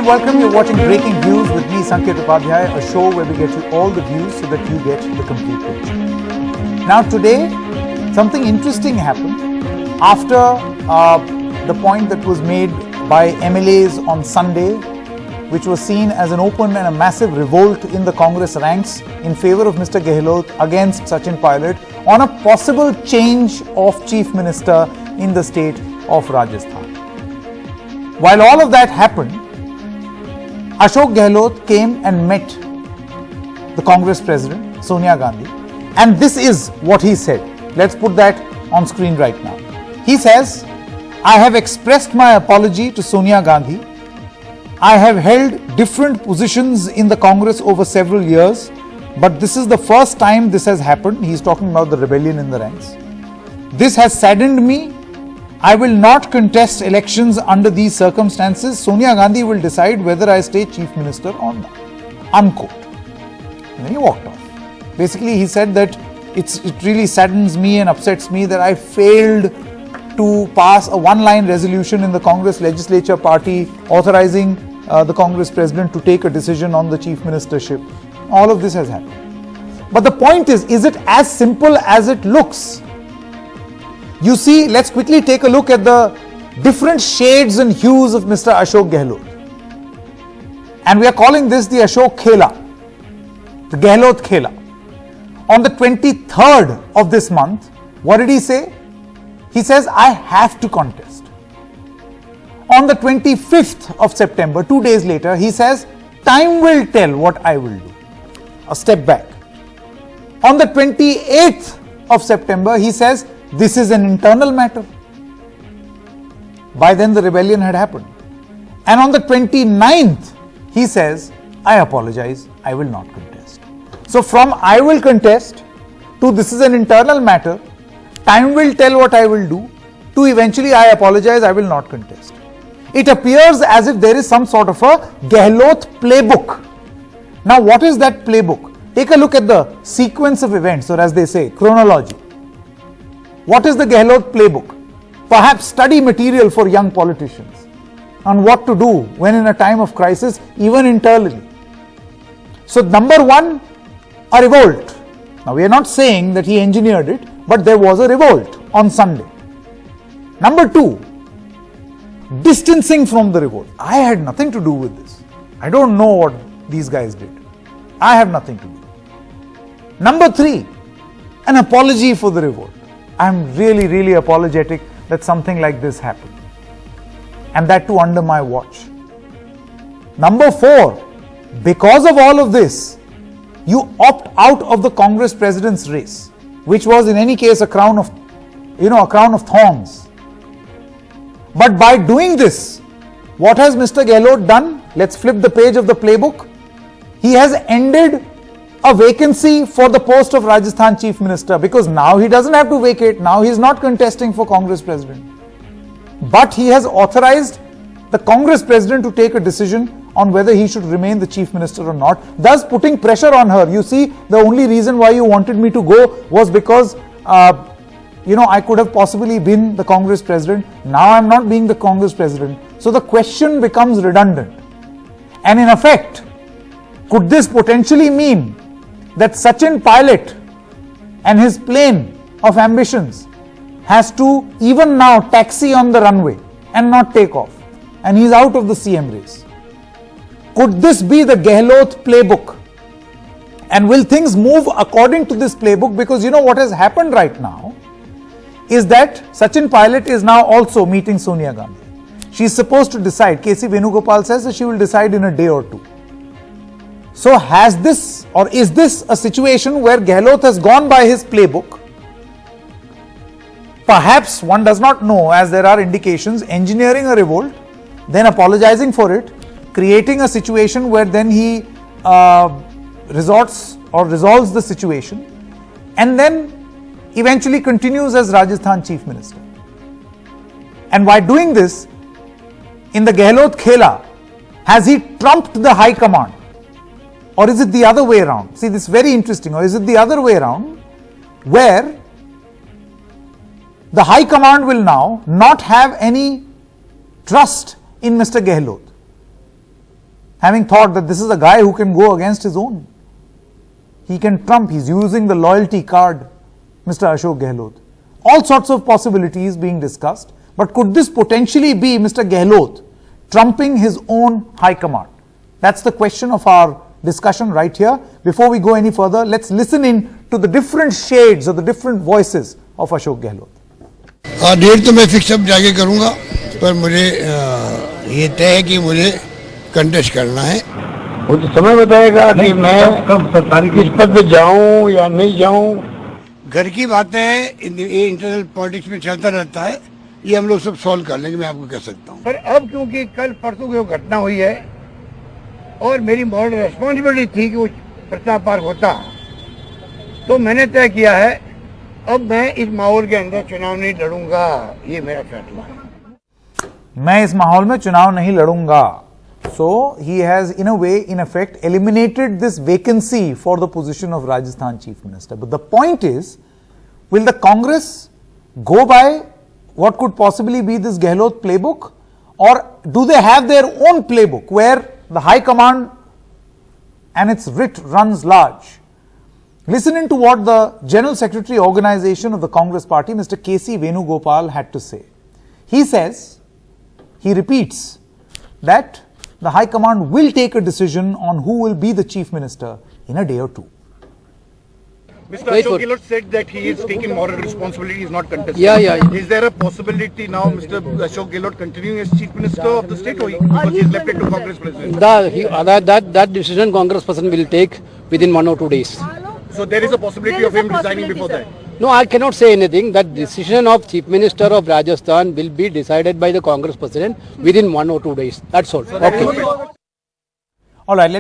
welcome. You're watching Breaking Views with me, Sanket Upadhyay, a show where we get you all the views so that you get the complete picture. Now today, something interesting happened after the point that was made by MLAs on Sunday, which was seen as an open and a massive revolt in the Congress ranks in favor of Mr. Gehlot against Sachin Pilot on a possible change of Chief Minister in the state of Rajasthan. While all of that happened, Ashok Gehlot came and met the Congress President, Sonia Gandhi, and this is what he said. Let's put that on screen right now. He says, "I have expressed my apology to Sonia Gandhi. I have held different positions in the Congress over several years, but this is the first time this has happened." He's talking about the rebellion in the ranks. "This has saddened me. I will not contest elections under these circumstances. Sonia Gandhi will decide whether I stay Chief Minister or not." Unquote. And then he walked off. Basically, he said that it really saddens me and upsets me that I failed to pass a one-line resolution in the Congress legislature party authorizing the Congress President to take a decision on the Chief Ministership. All of this has happened. But the point is it as simple as it looks? You see, let's quickly take a look at the different shades and hues of Mr. Ashok Gehlot. And we are calling this the Ashok Khela, the Gehlot Khela. On the 23rd of this month, what did he say? He says, "I have to contest." On the 25th of September, 2 days later, he says, "Time will tell what I will do." A step back. On the 28th of September, he says, "This is an internal matter." By then the rebellion had happened. And on the 29th, he says, "I apologize, I will not contest." So from "I will contest" to "this is an internal matter," "time will tell what I will do," to eventually "I apologize, I will not contest." It appears as if there is some sort of a Gehlot playbook. Now what is that playbook? Take a look at the sequence of events, or as they say, chronology. What is the Gehlot playbook? Perhaps study material for young politicians on what to do when in a time of crisis, even internally. So number one, a revolt. Now we are not saying that he engineered it, but there was a revolt on Sunday. Number two, distancing from the revolt. I had nothing to do with this. I don't know what these guys did. I have nothing to do. Number three, an apology for the revolt. I'm really apologetic that something like this happened. And that too under my watch. Number four, because of all of this, you opt out of the Congress President's race, which was in any case a crown of thorns. But by doing this, what has Mr. Gehlot done? Let's flip the page of the playbook. He has ended a vacancy for the post of Rajasthan Chief Minister, because now he doesn't have to vacate. Now he is not contesting for Congress President. But he has authorized the Congress President to take a decision on whether he should remain the Chief Minister or not, thus putting pressure on her. You see, the only reason why you wanted me to go was because I could have possibly been the Congress President. Now I'm not being the Congress President. So the question becomes redundant. And in effect, could this potentially mean that Sachin Pilot and his plane of ambitions has to even now taxi on the runway and not take off, and he's out of the CM race? Could this be the Gehlot playbook? And will things move according to this playbook? Because you know what has happened right now is that Sachin Pilot is now also meeting Sonia Gandhi. She's supposed to decide. KC Venugopal says that she will decide in a day or two. So has this, or is this a situation where Gehlot has gone by his playbook? Perhaps, one does not know, as there are indications, engineering a revolt, then apologizing for it, creating a situation where then he resorts or resolves the situation, and then eventually continues as Rajasthan Chief Minister. And by doing this, in the Gehlot Khela, has he trumped the High Command? Or is it the other way around? See, this is very interesting. Or is it the other way around, where the High Command will now not have any trust in Mr. Gehlot? having thought that this is a guy who can go against his own. He can trump, he's using the loyalty card, Mr. Ashok Gehlot. All sorts of possibilities being discussed, but could this potentially be Mr. Gehlot trumping his own high command? That's the question of our discussion right here. Before we go any further, let's listen in to the different shades or the different voices of Ashok Gehlot. Date तो मैं fix अब जाके करूंगा, पर मुझे ये तय है कि मुझे कंटेस्ट करना है। वो तो समय बताएगा कि मैं कब किस पद पे जाऊं या नहीं जाऊं। घर की बातें ये इंटरनल पॉलिटिक्स में चलता रहता है, ये हम लोग सब सॉल्व कर लेंगे, मैं आपको कह सकता हूँ। पर अब क्योंकि कल परसों की घटना हुई है और मेरी मॉरल रेस्पॉन्सिबिलिटी थी कि वो प्रताप पार्क होता, तो मैंने तय किया है अब मैं इस माहौल के अंदर चुनाव नहीं लड़ूंगा। ये मेरा फैसला है। मैं इस माहौल में चुनाव नहीं लड़ूंगा. So he has in a way, in effect, eliminated this vacancy for the position of Rajasthan Chief Minister. But the point is, will the Congress go by what could possibly be this Gehlot playbook, or do they have their own playbook where the High Command and its writ runs large? Listen in to what the General Secretary Organization of the Congress Party, Mr. K.C. Venugopal, had to say. He says, he repeats that the High Command will take a decision on who will be the Chief Minister in a day or two. Mr. Ashok Gehlot said that he is taking moral responsibility, he is not contesting. Yeah. Is there a possibility now Mr. Ashok Gehlot continuing as Chief Minister of the state, or because he is left it to Congress President? That decision Congress person will take within 1 or 2 days. So there is a possibility of him resigning before that? No, I cannot say anything. That decision of Chief Minister of Rajasthan will be decided by the Congress President within 1 or 2 days. That's all. Okay. All right.